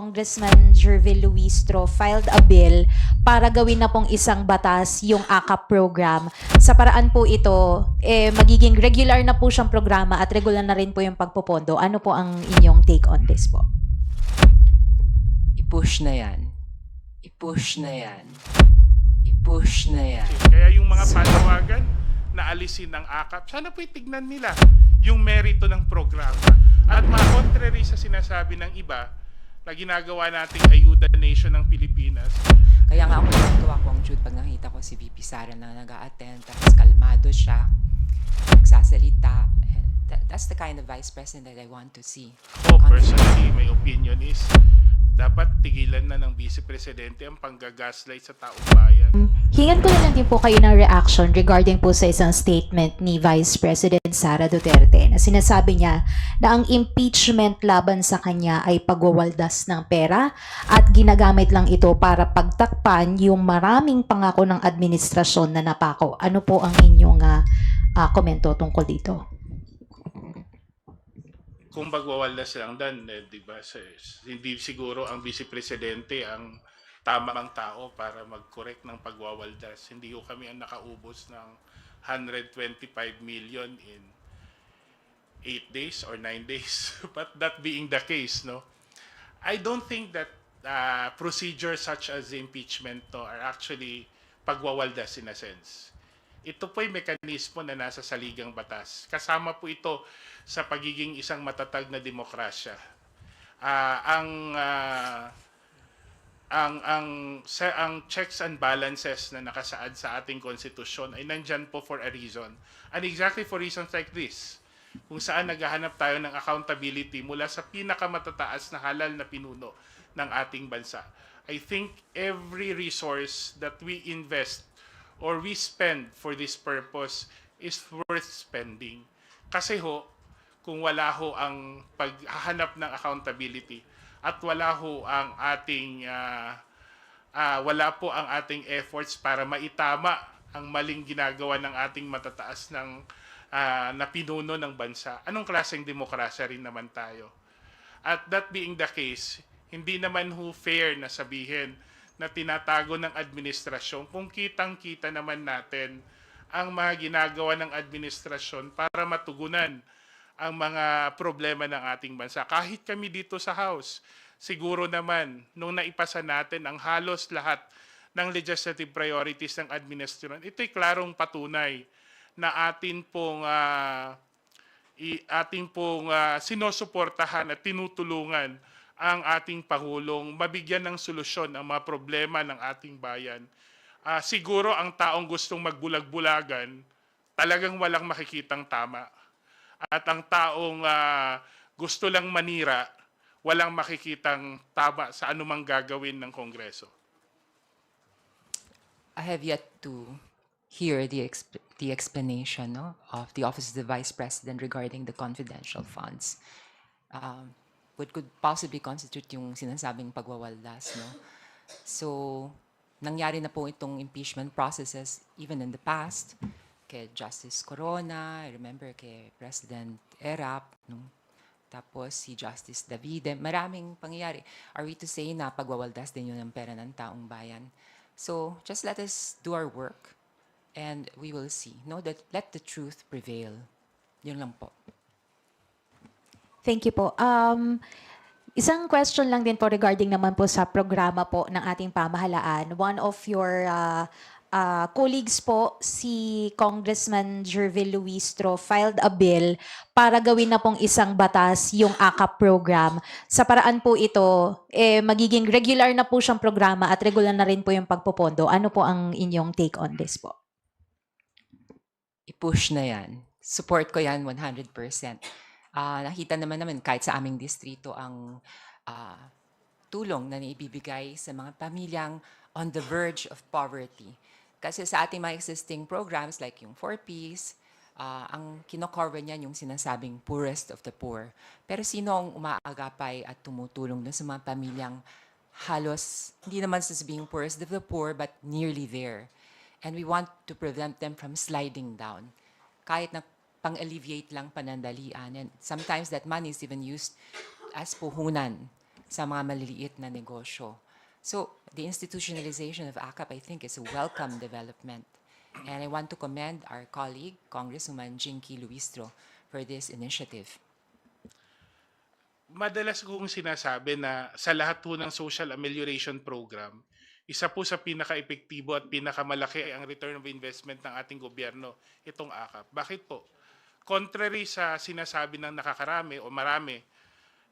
Congressman Jervil Luistro filed a bill para gawin na pong isang batas yung AKAP program. Sa paraan po ito, magiging regular na po siyang programa at regular na rin po yung pagpopondo. Ano po ang inyong take on this po? I-push na yan. I-push na yan. I-push na yan. Kaya yung mga panawagan na alisin ng AKAP, sana po itignan nila yung merito ng programa. At contrary sa sinasabi ng iba na ginagawa nating ayuda nation ng Pilipinas. Kaya nga ako natutuwa ko ang Jude pag nakita ko si VP Sara na nag-a-attend, tapos kalmado siya, nagsasalita. That's the kind of Vice President that I want to see. Ako personally, my opinion is dapat tigilan na ng Vice Presidente ang panggagaslight sa taong bayan. Hingan ko na lang din po kayo ng reaction regarding po sa isang statement ni Vice President Sara Duterte na sinasabi niya na ang impeachment laban sa kanya ay pagwawaldas ng pera at ginagamit lang ito para pagtakpan yung maraming pangako ng administrasyon na napako. Ano po ang inyong komento tungkol dito? Kung magwawaldas lang dan, di ba, hindi siguro ang Vice Presidente ang tamang tao para mag-correct ng pagwawaldas. Hindi ko kami ang nakaubos ng 125 million in 8 days or 9 days. But that being the case, no, I don't think that procedures such as impeachment are actually pagwawaldas in a sense. Ito po ay mekanismo na nasa saligang batas. Kasama po ito sa pagiging isang matatag na demokrasya. Ang checks and balances na nakasaad sa ating konstitusyon ay nandyan po for a reason. And exactly for reasons like this, kung saan naghahanap tayo ng accountability mula sa pinakamatataas na halal na pinuno ng ating bansa. I think every resource that we invest or we spend for this purpose is worth spending. Kasi kung wala ang paghahanap ng accountability at wala po ang ating efforts para maitama ang maling ginagawa ng ating matataas na pinuno ng bansa, anong klaseng demokrasya rin naman tayo? At that being the case, hindi naman fair na sabihin na tinatago ng administrasyon kung kitang-kita naman natin ang mga ginagawa ng administrasyon para matugunan ang mga problema ng ating bansa. Kahit kami dito sa House, siguro naman nung naipasa natin ang halos lahat ng legislative priorities ng administrasyon, ito'y klarong patunay na atin pong sinusuportahan at tinutulungan ang ating Pangulong mabigyan ng solusyon ang mga problema ng ating bayan. Siguro ang taong gustong magbulag-bulagan, talagang walang makikitang tama. At ang taong gusto lang manira, walang makikitang tama sa anumang gagawin ng Kongreso. I have yet to hear the explanation of the Office of the Vice President regarding the confidential funds. What could possibly constitute yung sinasabing pagwawaldas, no? So, nangyari na po itong impeachment processes even in the past, kay Justice Corona, I remember kay President Erap, no? Tapos si Justice Davide, maraming pangyayari. Are we to say na pagwawaldas din yun ng pera ng taong bayan? So, just let us do our work and we will see, no? That let the truth prevail. Yun lang po. Thank you po. Isang question lang din po regarding naman po sa programa po ng ating pamahalaan. One of your colleagues po, si Congressman Jervil Luistro, filed a bill para gawin na pong isang batas yung AKAP program. Sa paraan po ito, magiging regular na po siyang programa at regular na rin po yung pagpopondo. Ano po ang inyong take on this po? I-push na yan. Support ko yan 100%. Nakita naman kahit sa aming distrito ang tulong na naibibigay sa mga pamilyang on the verge of poverty. Kasi sa ating mga existing programs like yung 4Ps, ang kinocover niyan yung sinasabing poorest of the poor. Pero sino ang umaagapay at tumutulong na sa mga pamilyang halos, hindi naman sasabing poorest of the poor, but nearly there. And we want to prevent them from sliding down. Kahit na pang-alleviate lang panandalian. And sometimes that money is even used as puhunan sa mga maliliit na negosyo. So, the institutionalization of AKAP, I think, is a welcome development. And I want to commend our colleague, Congresswoman Jinky Luistro, for this initiative. Madalas kong sinasabi na sa lahat po ng social amelioration program, isa po sa pinaka-epektibo at pinakamalaki ay ang return of investment ng ating gobyerno, itong AKAP. Bakit po? Contrary sa sinasabi ng nakakarami o marami,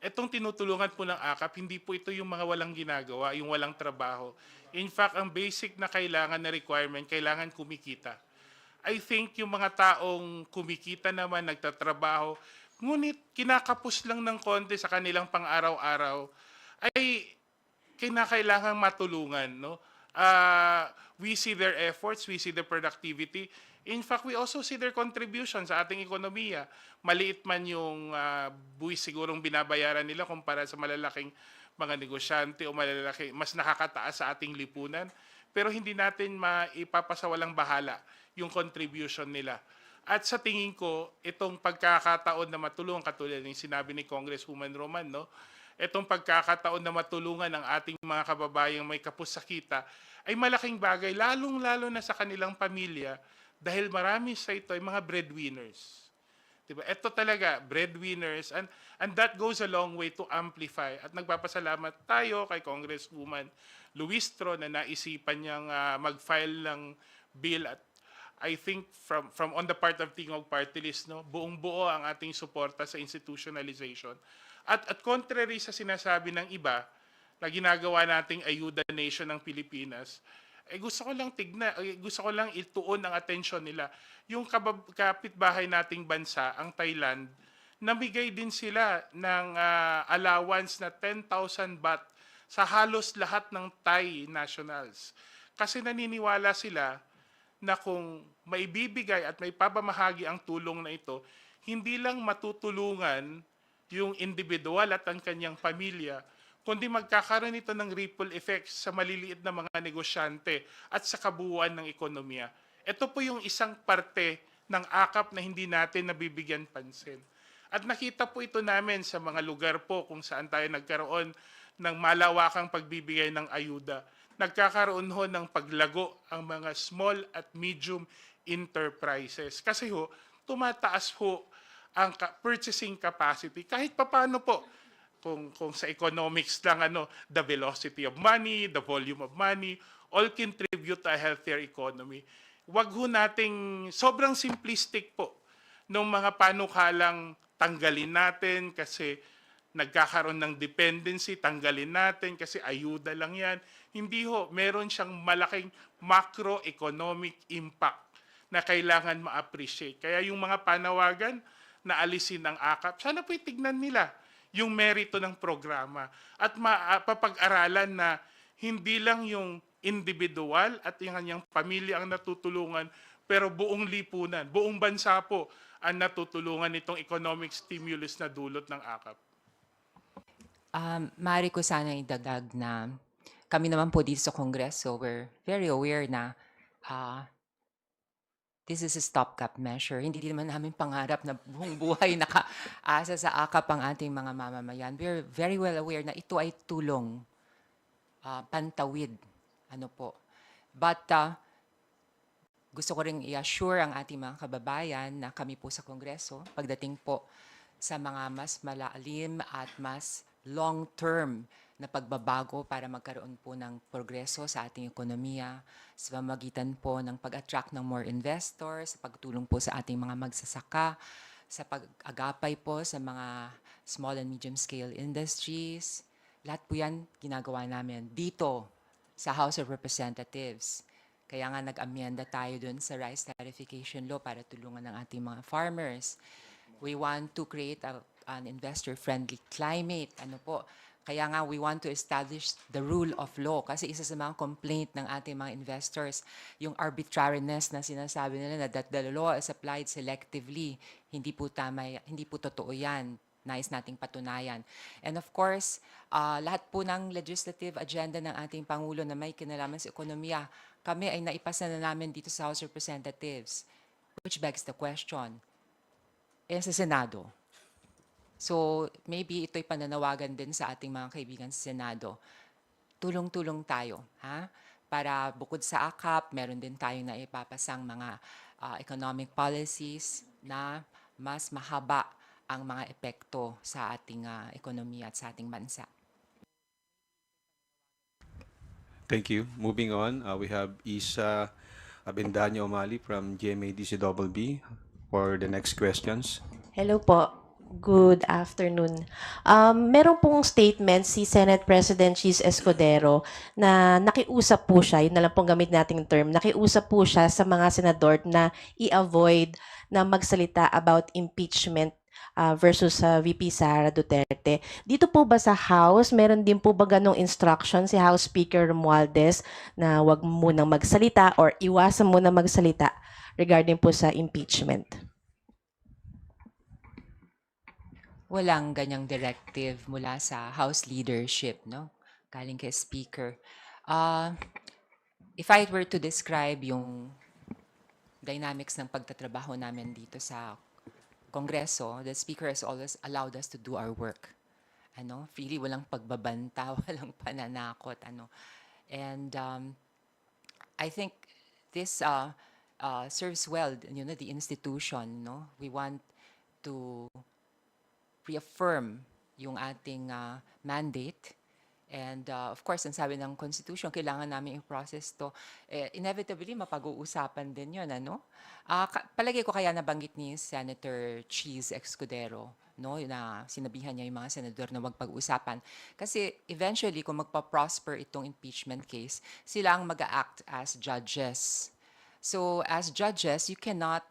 itong tinutulungan po ng AKAP, hindi po ito yung mga walang ginagawa, yung walang trabaho. In fact, ang basic na kailangan na requirement, kailangan kumikita. I think yung mga taong kumikita naman, nagtatrabaho, ngunit kinakapos lang ng konti sa kanilang pang-araw-araw, ay kinakailangang matulungan. No? We see their efforts, we see their productivity. In fact, we also see their contribution sa ating ekonomiya. Maliit man yung buwis sigurong binabayaran nila kumpara sa malalaking mga negosyante o malalaki, mas nakakataas sa ating lipunan. Pero hindi natin maipapasawalang bahala yung contribution nila. At sa tingin ko, itong pagkakataon na matulungan, katulad ng sinabi ni Congresswoman Roman, no? Itong pagkakataon na matulungan ang ating mga kababayang may kapusakita ay malaking bagay, lalong-lalo na sa kanilang pamilya dahil marami sa ito ay mga breadwinners. Diba? Ito talaga, breadwinners, and that goes a long way to amplify. At nagpapasalamat tayo kay Congresswoman Luistro na naisipan niyang mag-file ng bill at I think from on the part of Tingog Party List, no, buong-buo ang ating suporta sa institutionalization. At contrary sa sinasabi ng iba na ginagawa nating ayuda nation ng Pilipinas, gusto ko lang ituon ang atensyon nila. Yung kapitbahay nating bansa, ang Thailand, namigay din sila ng allowance na 10,000 baht sa halos lahat ng Thai nationals. Kasi naniniwala sila na kung maibibigay at may pamamahagi ang tulong na ito, hindi lang matutulungan yung individual at ang kanyang pamilya, kundi magkakaroon ito ng ripple effects sa maliliit na mga negosyante at sa kabuuan ng ekonomiya. Ito po yung isang parte ng AKAP na hindi natin nabibigyan pansin. At nakita po ito namin sa mga lugar po kung saan tayo nagkaroon ng malawakang pagbibigay ng ayuda. Nagkakaroon ho ng paglago ang mga small at medium enterprises. Kasi ho, tumataas ho ang purchasing capacity. Kahit papaano po, kung sa economics lang, the velocity of money, the volume of money, all contribute to a healthier economy. Wag ho nating, sobrang simplistic po, ng mga panukalang tanggalin natin kasi nagkakaroon ng dependency, tanggalin natin kasi ayuda lang yan. Hindi ho, meron siyang malaking macroeconomic impact na kailangan ma-appreciate. Kaya yung mga panawagan na alisin ang AKAP, sana po itignan nila yung merito ng programa at mapapag-aralan na hindi lang yung individual at yung kanyang pamilya ang natutulungan, pero buong lipunan, buong bansa po ang natutulungan nitong economic stimulus na dulot ng AKAP. Maaari ko sana idagdag na kami naman po dito sa Kongreso, we're very aware na this is a stopgap measure. Hindi naman namin pangarap na buong buhay nakaasa sa AKAP ang ating mga mamamayan. We're very well aware na ito ay tulong, pantawid. But gusto ko ring i-assure ang ating mga kababayan na kami po sa Kongreso, pagdating po sa mga mas malalim at mas long-term na pagbabago para magkaroon po ng progreso sa ating ekonomiya, sa pamamagitan po ng pag-attract ng more investors, sa pagtulong po sa ating mga magsasaka, sa pag-agapay po sa mga small and medium-scale industries. Lahat po yan ginagawa namin dito sa House of Representatives. Kaya nga nag-amyenda tayo dun sa Rice Tariffication Law para tulungan ng ating mga farmers. We want to create an investor-friendly climate. Kaya nga we want to establish the rule of law. Kasi isa sa mga complaint ng ating mga investors, yung arbitrariness na sinasabi nila na that the law is applied selectively. Hindi po tama, hindi po totoo yan. Nais nating patunayan. And of course, lahat po ng legislative agenda ng ating Pangulo na may kinalaman sa ekonomiya, kami ay naipasa na namin dito sa House of Representatives. Which begs the question, sa Senado, So maybe ito'y pananawagan din sa ating mga kaibigan sa Senado. Tulong-tulong tayo, ha? Para bukod sa AKAP, meron din tayong naipapasang mga economic policies na mas mahaba ang mga epekto sa ating ekonomiya at sa ating bansa. Thank you. Moving on, we have Isa Abendaño Omali from GMA-DCBB for the next questions. Hello po. Good afternoon. Meron pong statement si Senate President Cheese Escudero na nakiusap po siya, yun na lang pong gamit nating term, nakiusap po siya sa mga senador na i-avoid na magsalita about impeachment versus sa VP Sara Duterte. Dito po ba sa House, meron din po ba ganong instruction si House Speaker Romualdez na wag munang magsalita or iwasan muna magsalita regarding po sa impeachment? Walang ganyang directive mula sa House leadership, no? Galing kay Speaker. If I were to describe yung dynamics ng pagtatrabaho namin dito sa Kongreso, the Speaker has always allowed us to do our work. Freely, walang pagbabanta, walang pananakot, And I think this serves well, the institution, no? We want to reaffirm yung ating mandate. And of course, ang sabi ng Constitution, kailangan namin i-process to. Inevitably, mapag-uusapan din yun, palagi ko kaya nabanggit ni Senator Cheese Escudero, no, na sinabihan niya yung mga senador na wag pag-usapan. Kasi eventually, kung magpa-prosper itong impeachment case, sila ang mag-act as judges. So as judges, you cannot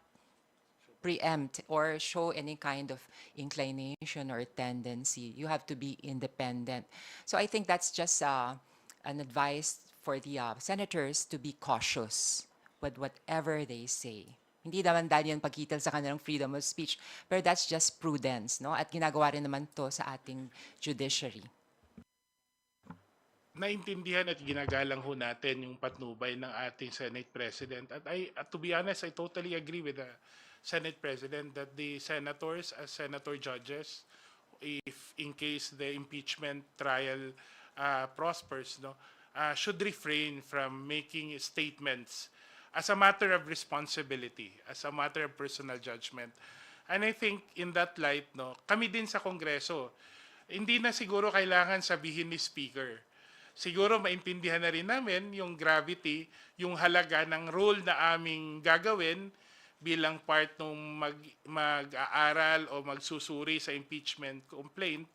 preempt or show any kind of inclination or tendency. You have to be independent. So I think that's just an advice for the senators to be cautious with whatever they say. Hindi naman dahil yan pagkital sa kanilang freedom of speech, pero that's just prudence, no? At ginagawa rin naman to sa ating judiciary. Naintindihan at ginagalang ho natin yung patnubay ng ating Senate President. At to be honest, I totally agree with the Senate President that the senators as senator judges, if in case the impeachment trial prospers, should refrain from making statements as a matter of responsibility, as a matter of personal judgment. And I think in that light, kami din sa Kongreso, hindi na siguro kailangan sabihin ni Speaker. Siguro maintindihan na rin namin yung gravity, yung halaga ng role na aming gagawin bilang part ng mag-aaral o magsusuri sa impeachment complaint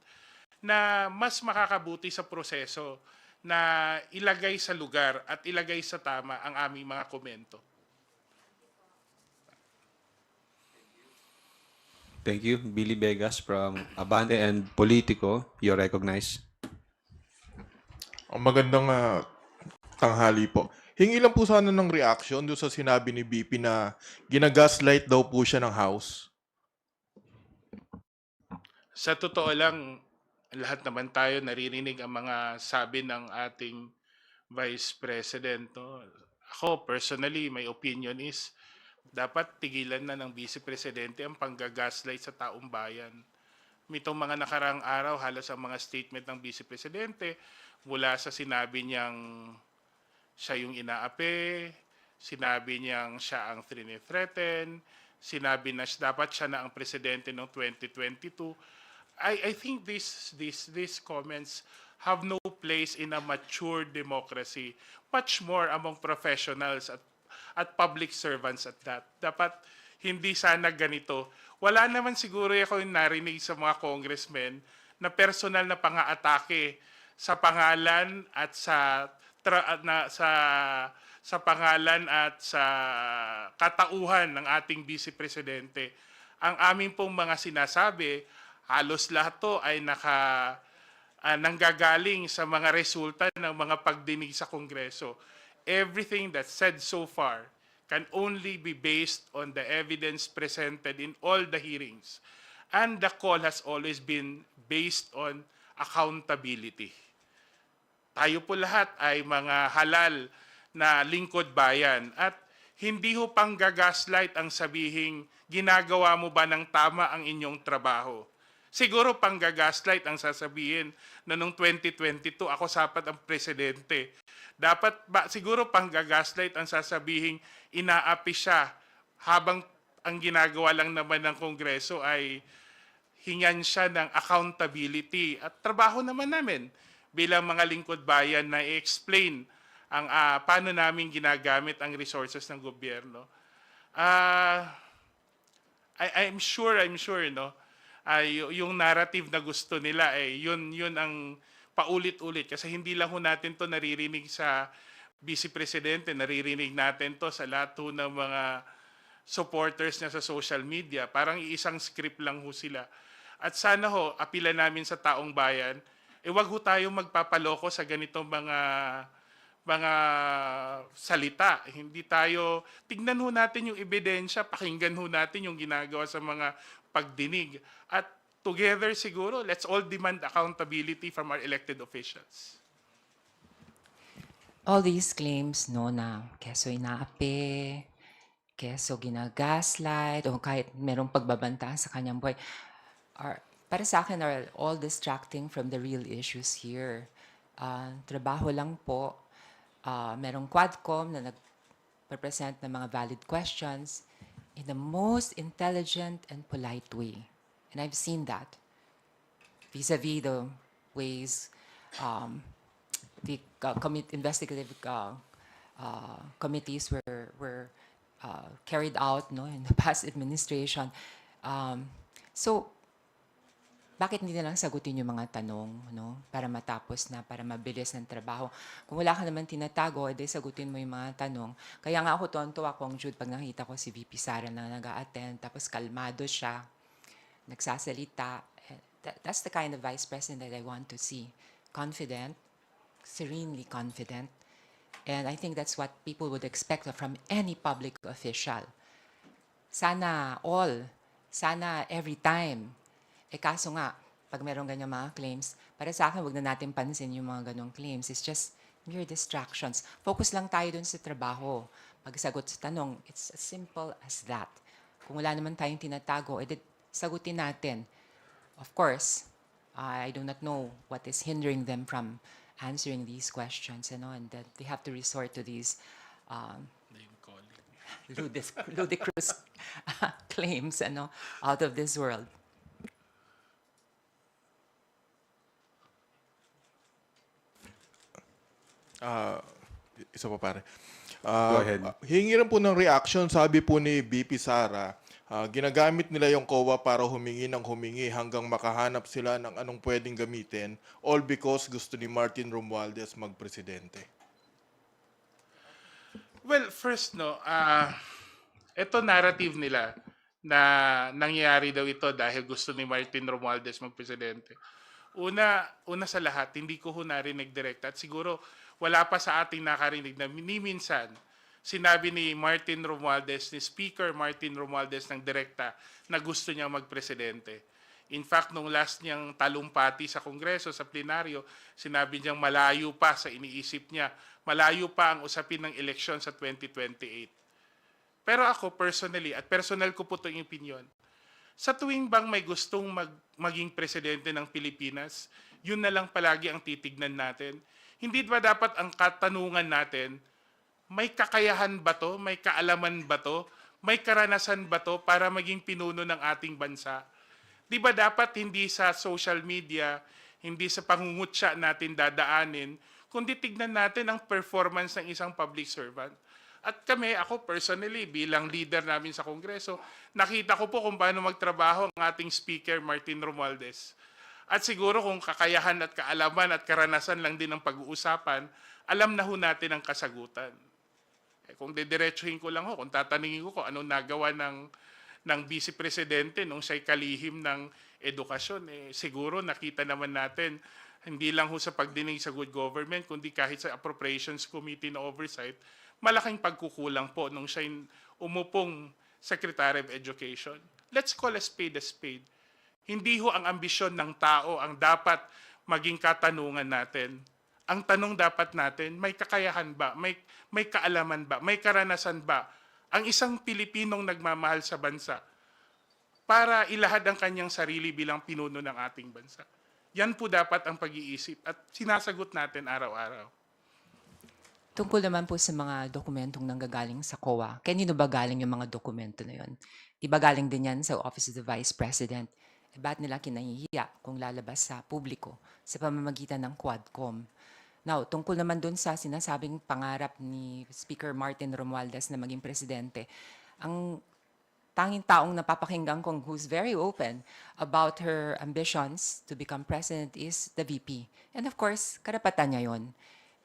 na mas makakabuti sa proseso na ilagay sa lugar at ilagay sa tama ang aming mga komento. Thank you. Billy Vegas from Abante and Politico. You're recognized. Magandang tanghali po. Hingi lang po sana ng reaction doon sa sinabi ni BP na ginagaslight daw po siya ng House. Sa totoo lang, lahat naman tayo naririnig ang mga sabi ng ating Vice President. Ako, personally, my opinion is dapat tigilan na ng Vice Presidente ang panggagaslight sa taong bayan. Mitong mga nakarang araw, halos ang mga statement ng Vice Presidente, mula sa sinabi niyang siya yung inaapi, sinabi niyang siya ang threaten, sinabi na dapat siya na ang presidente noong 2022. I think these comments have no place in a mature democracy, much more among professionals at public servants at that. Dapat hindi sana ganito. Wala naman siguro ako yung narinig sa mga congressmen na personal na pang-aatake sa pangalan at sa pangalan at sa katauhan ng ating Vice Presidente. Ang aming pong mga sinasabi, halos lahat to ay nanggagaling sa mga resulta ng mga pagdinig sa Kongreso. Everything that's said so far can only be based on the evidence presented in all the hearings. And the call has always been based on accountability. Tayo po lahat ay mga halal na lingkod bayan at hindi ho pang gagaslight ang sabihing ginagawa mo ba ng tama ang inyong trabaho. Siguro panggagaslight ang sasabihin na noong 2022 ako sapat ang presidente. Dapat ba siguro panggagaslight ang sasabihin inaapi siya habang ang ginagawa lang naman ng Kongreso ay hingan siya ng accountability at trabaho naman namin bilang mga lingkod bayan na i-explain ang paano namin ginagamit ang resources ng gobyerno. I'm sure no, yung narrative na gusto nila yun ang paulit-ulit kasi hindi lang ho natin to naririnig sa Vice Presidente, naririnig natin to sa lahat ho ng mga supporters niya sa social media. Parang iisang script lang ho sila. At sana ho, apila namin sa taong bayan, wag ho tayo magpapaloko sa ganitong mga salita. Hindi tayo, tignan ho natin yung ebidensya, pakinggan ho natin yung ginagawa sa mga pagdinig. At together siguro, let's all demand accountability from our elected officials. All these claims, no, na keso inaapi, keso ginagaslight, o kahit merong pagbabanta sa kanyang buhay, para sa akin, are all distracting from the real issues here. Trabaho lang po. Merong Quadcom na nag-represent ng mga valid questions in the most intelligent and polite way. And I've seen that vis-a-vis the ways the investigative committees were carried out, no, in the past administration. So, bakit hindi na lang sagutin yung mga tanong, no? Para matapos na, para mabilis ng trabaho. Kung wala ka naman tinatago, edi sagutin mo yung mga tanong. Kaya nga ako tuwan-tuwa Kong Jude pag nakita ko si VP Sara na nag-a-attend, tapos kalmado siya, nagsasalita. That's the kind of Vice President that I want to see. Confident, serenely confident. And I think that's what people would expect from any public official. Sana every time. Kaso nga, pag meron ganyan mga claims, para sa akin, wag na natin pansin yung mga ganong claims. It's just mere distractions. Focus lang tayo dun sa trabaho. Pagsagot sa tanong, it's as simple as that. Kung wala naman tayong tinatago, edi sagutin natin. Of course, I do not know what is hindering them from answering these questions, and that they have to resort to these ludicrous claims, out of this world. Isa pa pare. Go ahead. Hingi rin po ng reaction, sabi po ni BP Sara, ginagamit nila yung COA para humingi ng humingi hanggang makahanap sila ng anong pwedeng gamitin, all because gusto ni Martin Romualdez magpresidente. Well, first, no, ito narrative nila na nangyayari daw ito dahil gusto ni Martin Romualdez magpresidente. Una sa lahat, hindi ko ho narinig direct at siguro wala pa sa ating nakarinig na minsan sinabi ni Martin Romualdez, ni Speaker Martin Romualdez ng direkta na gusto niya magpresidente. In fact, nung last niyang talumpati sa Kongreso, sa plenaryo, sinabi niyang malayo pa sa iniisip niya, malayo pa ang usapin ng eleksyon sa 2028. Pero ako personally, at personal ko po ito yung opinion, sa tuwing bang may gustong maging presidente ng Pilipinas, yun na lang palagi ang titignan natin. Hindi ba dapat ang katanungan natin, may kakayahan ba to? May kaalaman ba to? May karanasan ba to para maging pinuno ng ating bansa? Di ba dapat hindi sa social media, hindi sa pangungutya natin dadaanin, kundi tignan natin ang performance ng isang public servant? At kami, ako personally, bilang leader namin sa Kongreso, nakita ko po kung paano magtrabaho ang ating Speaker Martin Romualdez. At siguro kung kakayahan at kaalaman at karanasan lang din ang pag-uusapan, alam na ho natin ang kasagutan. Kung didiretsuhin ko lang ho, kung tatanungin ko anong nagawa ng Vice Presidente nung siya'y kalihim ng edukasyon, siguro nakita naman natin, hindi lang ho sa pagdinig sa good government, kundi kahit sa Appropriations Committee na oversight, malaking pagkukulang po nung siya'y umupong Secretary of Education. Let's call a spade a spade. Hindi ho ang ambisyon ng tao ang dapat maging katanungan natin. Ang tanong dapat natin, may kakayahan ba? May kaalaman ba? May karanasan ba? Ang isang Pilipinong nagmamahal sa bansa para ilahad ang kanyang sarili bilang pinuno ng ating bansa. Yan po dapat ang pag-iisip at sinasagot natin araw-araw. Tungkol naman po sa mga dokumentong nanggagaling sa COA, kanino ba galing yung mga dokumento na yun? Di ba galing din yan sa Office of the Vice President? Eh, ba't nila kinahihiya kung lalabas sa publiko sa pamamagitan ng Quadcom? Now, tungkol naman dun sa sinasabing pangarap ni Speaker Martin Romualdez na maging presidente, ang tanging taong napapakinggan kong who's very open about her ambitions to become president is the VP. And of course, karapatan niya yon.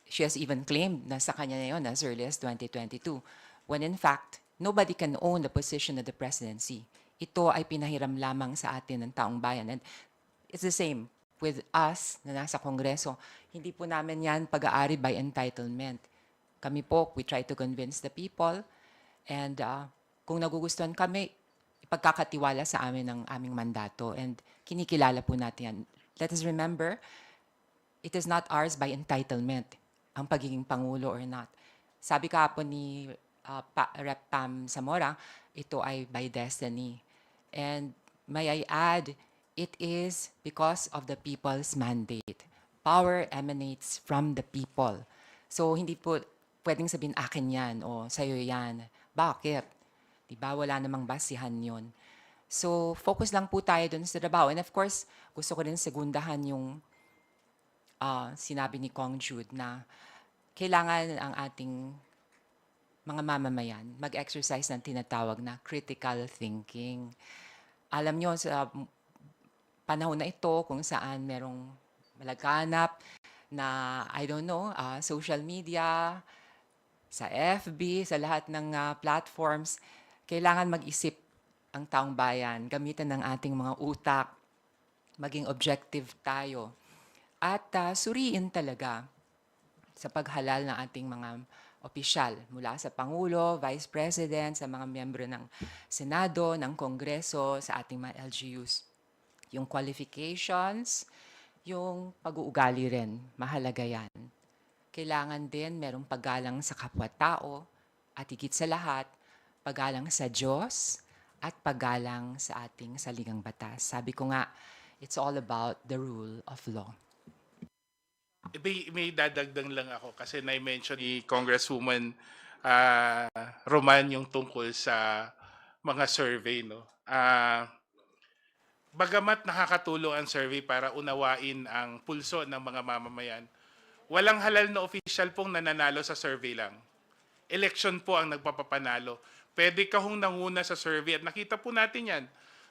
She has even claimed na sa kanya na yun as early as 2022, when in fact, nobody can own the position of the presidency. Ito ay pinahiram lamang sa atin ng taong bayan. And it's the same with us na nasa Kongreso. Hindi po namin yan pag-aari by entitlement. Kami po, we try to convince the people, and kung nagugustuhan kami, ipagkakatiwala sa amin ng aming mandato, and kinikilala po natin yan. Let us remember, it is not ours by entitlement, ang pagiging Pangulo or not. Sabi kahapon ni Rep. Pam Zamora, ito ay by destiny. And may I add, it is because of the people's mandate. Power emanates from the people. So hindi po pwedeng sabihin akin yan o sa'yo yan. Bakit? Diba? Wala namang basihan yun. So focus lang po tayo dun sa trabaho. And of course, gusto ko rin segundahan yung sinabi ni Kong Jude na kailangan ang ating mga mamamayan mag-exercise ng tinatawag na critical thinking. Alam nyo, sa panahon na ito kung saan merong malaganap na, I don't know, social media, sa FB, sa lahat ng platforms, kailangan mag-isip ang taong bayan, gamitan ng ating mga utak, maging objective tayo, at suriin talaga sa paghalal ng ating mga opisyal mula sa Pangulo, Vice President, sa mga miyembro ng Senado, ng Kongreso, sa ating mga LGUs. Yung qualifications, yung pag-uugali rin, mahalaga yan. Kailangan din merong paggalang sa kapwa-tao at higit sa lahat, paggalang sa Diyos at paggalang sa ating saligang batas. Sabi ko nga, it's all about the rule of law. May dadagdag lang ako kasi na-mention ni Congresswoman Roman yung tungkol sa mga survey. No? Bagamat nakakatulong ang survey para unawain ang pulso ng mga mamamayan, walang halal na official pong nananalo sa survey lang. Election po ang nagpapapanalo. Pwede ka hong nanguna sa survey at nakita po natin yan.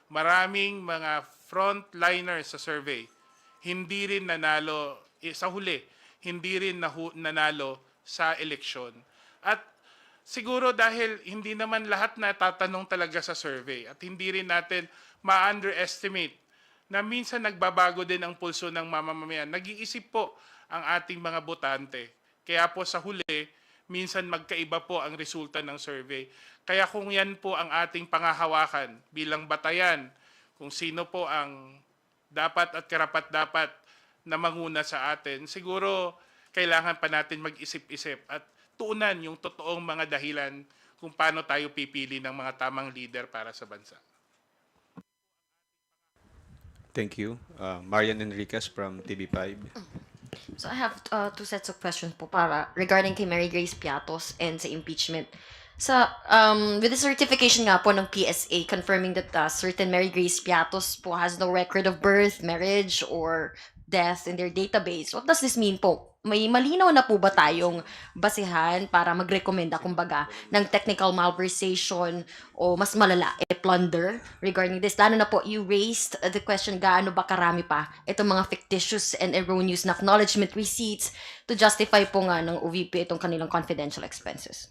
Maraming mga frontliners sa survey, hindi rin nanalo sa huli, hindi rin nanalo sa eleksyon. At siguro dahil hindi naman lahat natatanong talaga sa survey at hindi rin natin ma-underestimate na minsan nagbabago din ang pulso ng mamamayan. Nag-iisip po ang ating mga botante. Kaya po sa huli, minsan magkaiba po ang resulta ng survey. Kaya kung yan po ang ating pangahawakan bilang batayan, kung sino po ang dapat at karapat-dapat na manguna sa atin, siguro kailangan pa natin mag-isip-isip at tuunan yung totoong mga dahilan kung paano tayo pipili ng mga tamang leader para sa bansa. Thank you. Marian Enriquez from TV5. So I have two sets of questions po para regarding kay Mary Grace Piatos and sa impeachment. Sa with the certification nga po ng PSA confirming that certain Mary Grace Piatos po has no record of birth, marriage, or death in their database. What does this mean po? May malinaw na po ba tayong basihan para magrekomenda kumbaga ng technical malversation o mas malala, plunder regarding this? Lalo na po, you raised the question, gaano ba karami pa itong mga fictitious and erroneous na acknowledgement receipts to justify po nga ng OVP itong kanilang confidential expenses?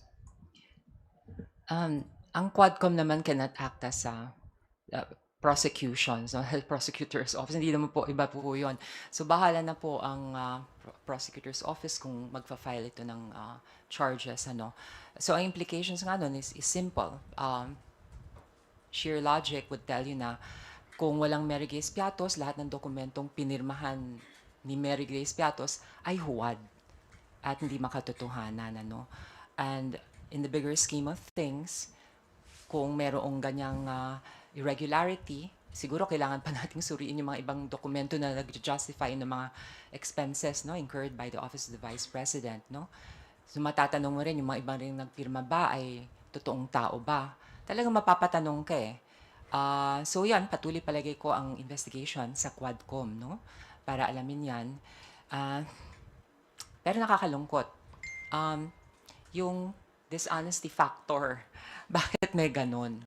Ang Quadcom naman cannot act as prosecutions, no? Health Prosecutor's Office. Hindi naman po, iba po yun. So, bahala na po ang Prosecutor's Office kung magfa-file ito ng charges. Ano. So, ang implications nga nun is simple. Sheer logic would tell you na kung walang Mary Grace Piatos, lahat ng dokumentong pinirmahan ni Mary Grace Piatos ay huwad at hindi makatotohanan. Ano. And in the bigger scheme of things, kung merong ganyang irregularity, siguro kailangan pa nating suriin yung mga ibang dokumento na nag-justify ng mga expenses, no, incurred by the Office of the Vice President, no? So matatanong mo rin yung mga ibang rin nagpirma ba ay totoong tao ba? Talagang mapapatanong ka eh. So yan, patuloy palagay ko ang investigation sa Quadcom, no? Para alamin yan. Pero nakakalungkot. Yung dishonesty factor, bakit may ganon?